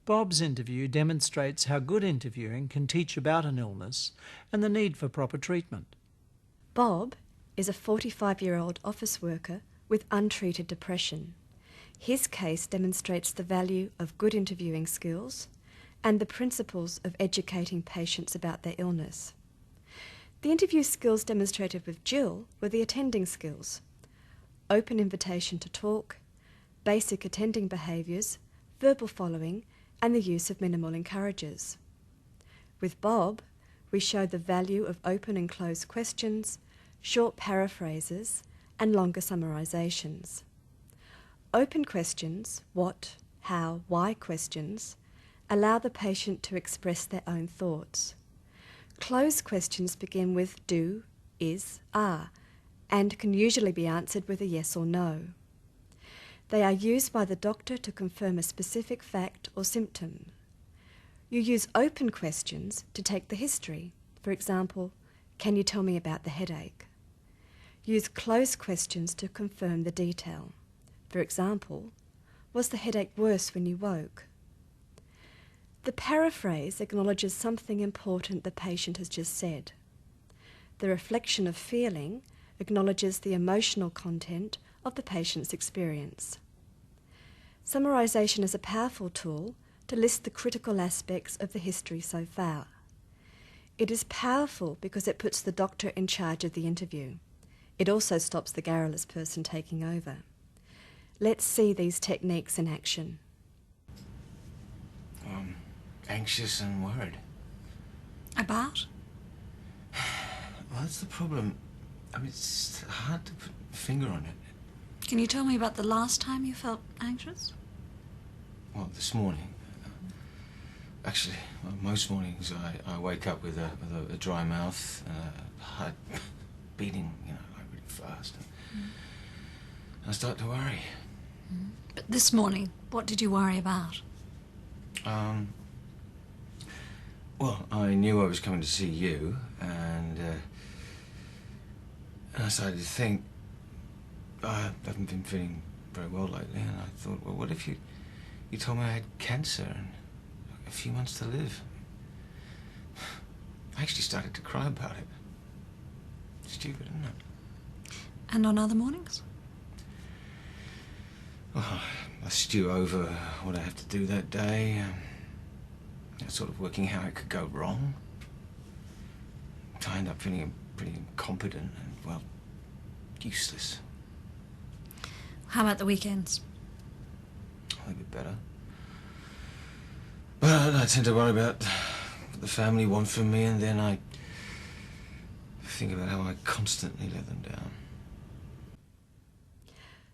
Bob's interview demonstrates how good interviewing can teach about an illness and the need for proper treatment. Bob is a 45-year-old office worker with untreated depression. His case demonstrates the value of good interviewing skills and the principles of educating patients about their illness. The interview skills demonstrated with Jill were the attending skills: open invitation to talk, basic attending behaviours, verbal following, and the use of minimal encouragers. With Bob, we showed the value of open and closed questions, short paraphrases, and longer summarisations. Open questions, what, how, why questions, allow the patient to express their own thoughts. Closed questions begin with do, is, are, and can usually be answered with a yes or no. They are used by the doctor to confirm a specific fact or symptom. You use open questions to take the history. For example, can you tell me about the headache? Use closed questions to confirm the detail. For example, was the headache worse when you woke? The paraphrase acknowledges something important the patient has just said. The reflection of feeling acknowledges the emotional content of the patient's experience. Summarisation is a powerful tool to list the critical aspects of the history so far. It is powerful because it puts the doctor in charge of the interview. It also stops the garrulous person taking over. Let's see these techniques in action. Anxious and worried. About? Well, that's the problem. I mean, it's hard to put a finger on it. Can you tell me about the last time you felt anxious? Well, this morning. Actually, most mornings I wake up with a dry mouth, heart beating, like really fast. And I start to worry. But this morning, what did you worry about? Well, I knew I was coming to see you, and I started to think, I haven't been feeling very well lately, and I thought, well, what if you told me I had cancer and a few months to live? I actually started to cry about it. Stupid, isn't it? And on other mornings? Well, I stew over what I have to do that day, sort of working how it could go wrong. I end up feeling pretty incompetent and, well, useless. How about the weekends? A little bit better. But I tend to worry about what the family want from me, and then I think about how I constantly let them down.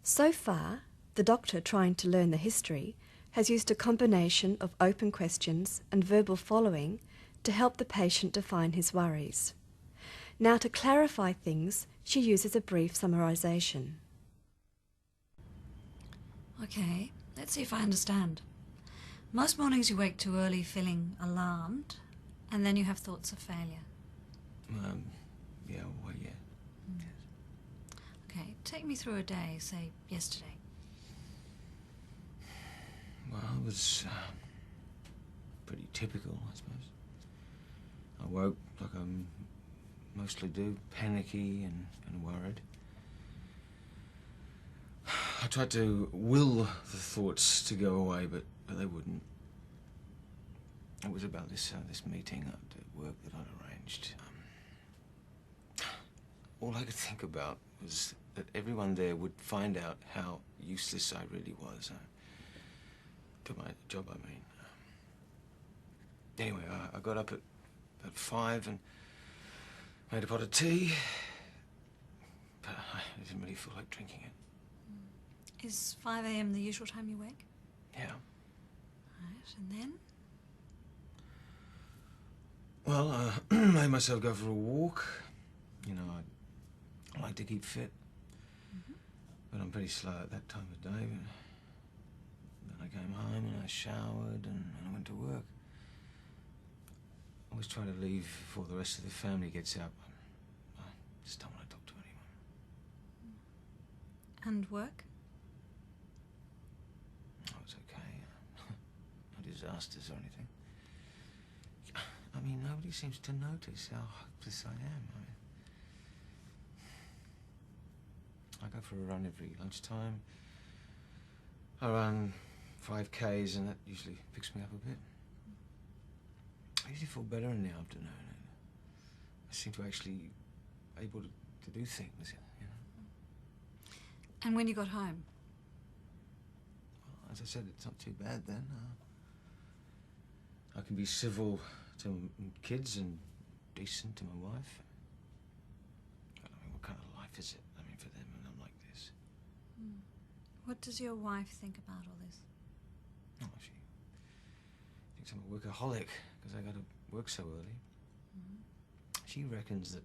So far, the doctor, trying to learn the history, has used a combination of open questions and verbal following to help the patient define his worries. Now, to clarify things, she uses a brief summarisation. Okay, let's see if I understand. Most mornings you wake too early feeling alarmed, and then you have thoughts of failure. Yeah. Yes. Okay, take me through a day, say yesterday. Well, it was pretty typical, I suppose. I woke, like I mostly do, panicky and worried. I tried to will the thoughts to go away, but they wouldn't. It was about this meeting at work that I'd arranged. All I could think about was that everyone there would find out how useless I really was. To my job, I mean. Anyway, I got up at 5 and made a pot of tea, but I didn't really feel like drinking it. Is 5 a.m. the usual time you wake? Yeah. Right, and then? Well, I made myself go for a walk. I like to keep fit, but I'm pretty slow at that time of day. Then I came home and I showered and I went to work. I always try to leave before the rest of the family gets up. I just don't want to talk to anyone. And work? Oh, it's okay. I disasters or anything. I mean, nobody seems to notice how hopeless I am. I go for a run every lunchtime. I run 5Ks, and that usually picks me up a bit. I usually feel better in the afternoon. I seem to actually able to do things, you know. And when you got home? Well, as I said, it's not too bad then. I can be civil to kids and decent to my wife. I mean, what kind of life is it? I mean, for them when I'm like this. What does your wife think about all this? Oh, she thinks I'm a workaholic because I got to work so early. She reckons that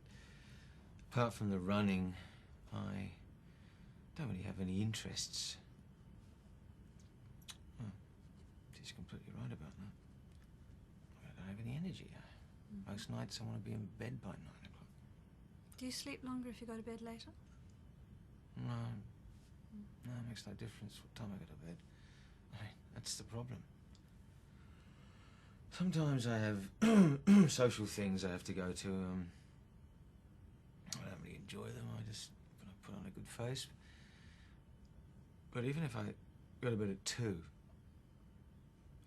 apart from the running, I don't really have any interests. Well, she's completely right about that. I don't have any energy. Most nights I want to be in bed by 9 o'clock. Do you sleep longer if you go to bed later? No. No, it makes no difference what time I go to bed. I mean, that's the problem. Sometimes I have social things I have to go to. I don't really enjoy them. I just put on a good face. But even if I go to bed at 2,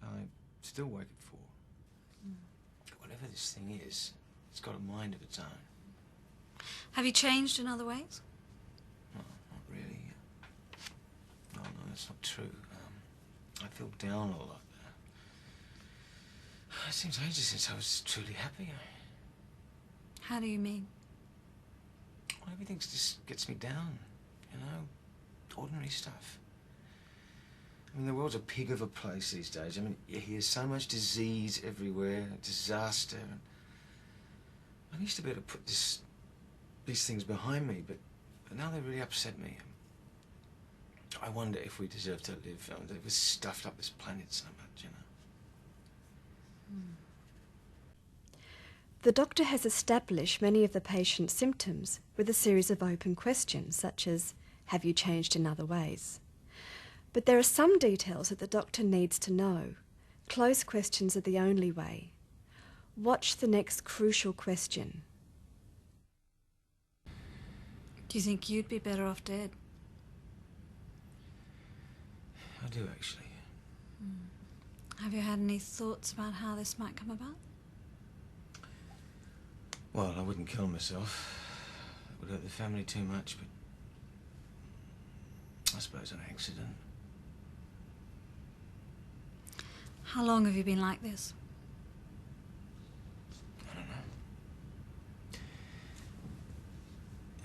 I still wake at 4. Whatever this thing is, it's got a mind of its own. Have you changed in other ways? No, not really. No, that's not true. I feel down a lot. It seems ages since I was truly happy. How do you mean? Well, everything just gets me down, you know? Ordinary stuff. I mean, the world's a pig of a place these days. I mean, you hear so much disease everywhere, disaster. I used to be able to put these things behind me, but now they really upset me. I wonder if we deserve to live. We've stuffed up this planet so much, you know? The doctor has established many of the patient's symptoms with a series of open questions, such as, have you changed in other ways? But there are some details that the doctor needs to know. Closed questions are the only way. Watch the next crucial question. Do you think you'd be better off dead? I do, actually. Have you had any thoughts about how this might come about? Well, I wouldn't kill myself. It would hurt the family too much, but I suppose an accident. How long have you been like this? I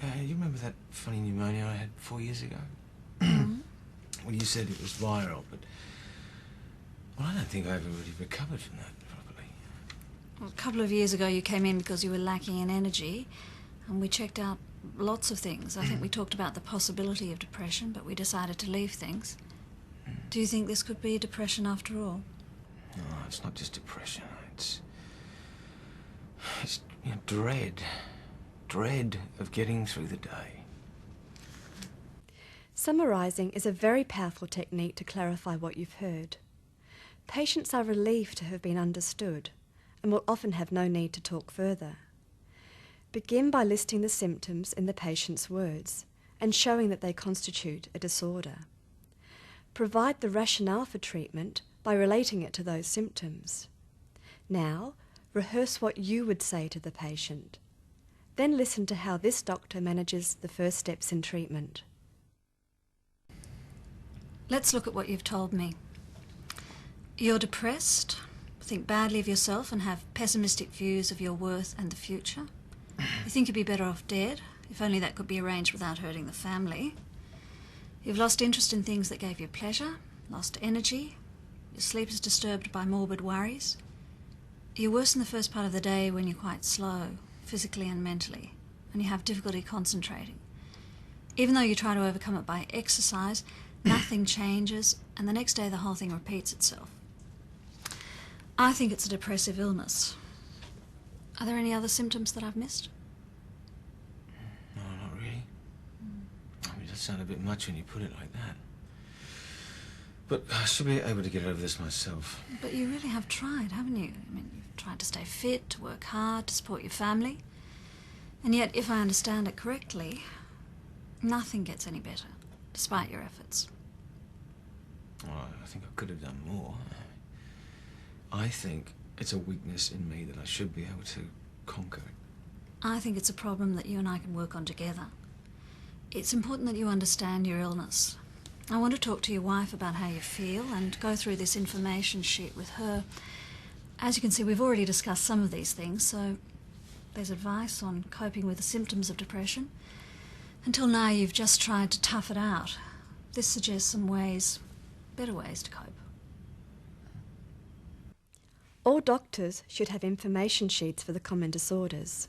don't know. You remember that funny pneumonia I had 4 years ago? Well, you said it was viral, but... Well, I don't think I ever really recovered from that properly. Well, a couple of years ago you came in because you were lacking in energy, and we checked out lots of things. I think we talked about the possibility of depression, but we decided to leave things. Do you think this could be depression after all? No, it's not just depression. It's you know, dread. Dread of getting through the day. Summarising is a very powerful technique to clarify what you've heard. Patients are relieved to have been understood and will often have no need to talk further. Begin by listing the symptoms in the patient's words and showing that they constitute a disorder. Provide the rationale for treatment by relating it to those symptoms. Now, rehearse what you would say to the patient. Then listen to how this doctor manages the first steps in treatment. Let's look at what you've told me. You're depressed, think badly of yourself and have pessimistic views of your worth and the future. You think you'd be better off dead, if only that could be arranged without hurting the family. You've lost interest in things that gave you pleasure, lost energy. Your sleep is disturbed by morbid worries. You're worse in the first part of the day when you're quite slow, physically and mentally, and you have difficulty concentrating. Even though you try to overcome it by exercise, nothing changes, and the next day the whole thing repeats itself. I think it's a depressive illness. Are there any other symptoms that I've missed? No, not really. I mean, it does sound a bit much when you put it like that. But I should be able to get over this myself. But you really have tried, haven't you? I mean, you've tried to stay fit, to work hard, to support your family. And yet, if I understand it correctly, nothing gets any better, despite your efforts. Well, I think I could have done more. I think it's a weakness in me that I should be able to conquer it. I think it's a problem that you and I can work on together. It's important that you understand your illness. I want to talk to your wife about how you feel and go through this information sheet with her. As you can see, we've already discussed some of these things, so there's advice on coping with the symptoms of depression. Until now, you've just tried to tough it out. This suggests some ways, better ways to cope. All doctors should have information sheets for the common disorders.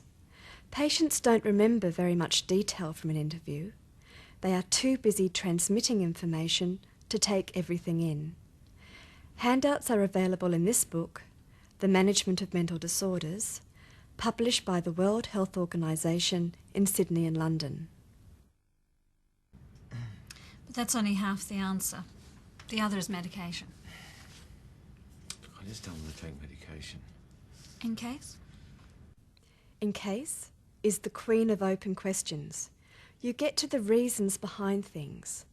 Patients don't remember very much detail from an interview. They are too busy transmitting information to take everything in. Handouts are available in this book, The Management of Mental Disorders, published by the World Health Organization in Sydney and London. But that's only half the answer. The other is medication. I just don't want to take medication. In case? In case is the queen of open questions. You get to the reasons behind things.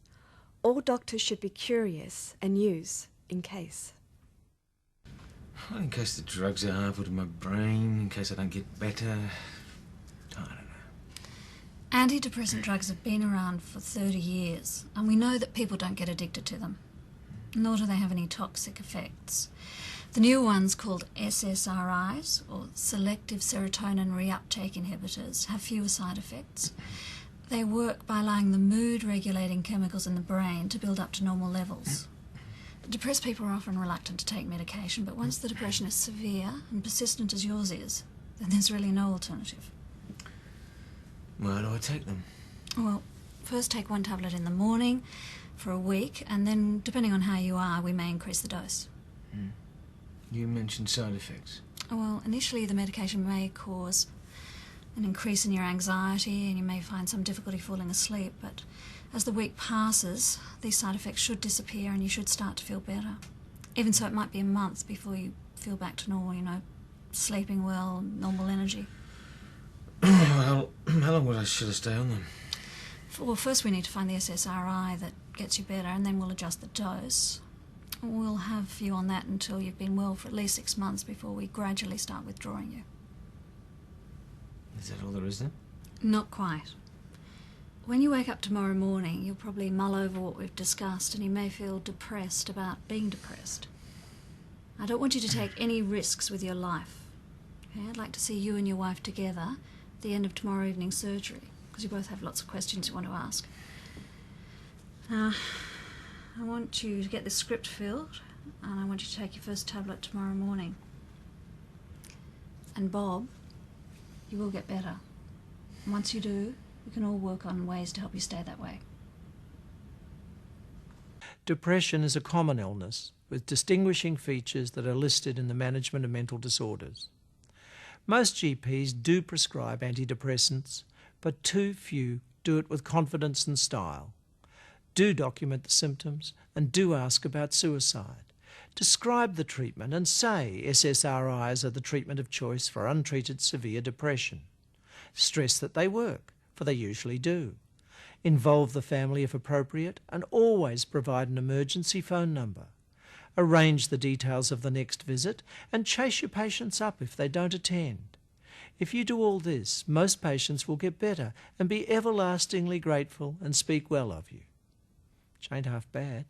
All doctors should be curious and use in case. Well, in case the drugs are harmful to my brain, in case I don't get better. I don't know. Antidepressant drugs have been around for 30 years, and we know that people don't get addicted to them, nor do they have any toxic effects. The new ones, called SSRIs, or selective serotonin reuptake inhibitors, have fewer side effects. They work by allowing the mood-regulating chemicals in the brain to build up to normal levels. Depressed people are often reluctant to take medication, but once the depression is severe and persistent as yours is, then there's really no alternative. Why do I take them? Well, first take one tablet in the morning for a week, and then, depending on how you are, we may increase the dose. You mentioned side effects. Well, initially the medication may cause an increase in your anxiety and you may find some difficulty falling asleep, but as the week passes, these side effects should disappear and you should start to feel better. Even so, it might be a month before you feel back to normal, sleeping well, normal energy. Well, how long should I stay on them? Well, first we need to find the SSRI that gets you better, and then we'll adjust the dose. We'll have you on that until you've been well for at least 6 months before we gradually start withdrawing you. Is that all there is then? Not quite. When you wake up tomorrow morning, you'll probably mull over what we've discussed, and you may feel depressed about being depressed. I don't want you to take any risks with your life. Okay? I'd like to see you and your wife together at the end of tomorrow evening's surgery, because you both have lots of questions you want to ask. Now, I want you to get this script filled, and I want you to take your first tablet tomorrow morning. And Bob, you will get better. And once you do, we can all work on ways to help you stay that way. Depression is a common illness with distinguishing features that are listed in the Management of Mental Disorders. Most GPs do prescribe antidepressants, but too few do it with confidence and style. Do document the symptoms and do ask about suicide. Describe the treatment and say SSRIs are the treatment of choice for untreated severe depression. Stress that they work, for they usually do. Involve the family if appropriate and always provide an emergency phone number. Arrange the details of the next visit and chase your patients up if they don't attend. If you do all this, most patients will get better and be everlastingly grateful and speak well of you. Which ain't half bad.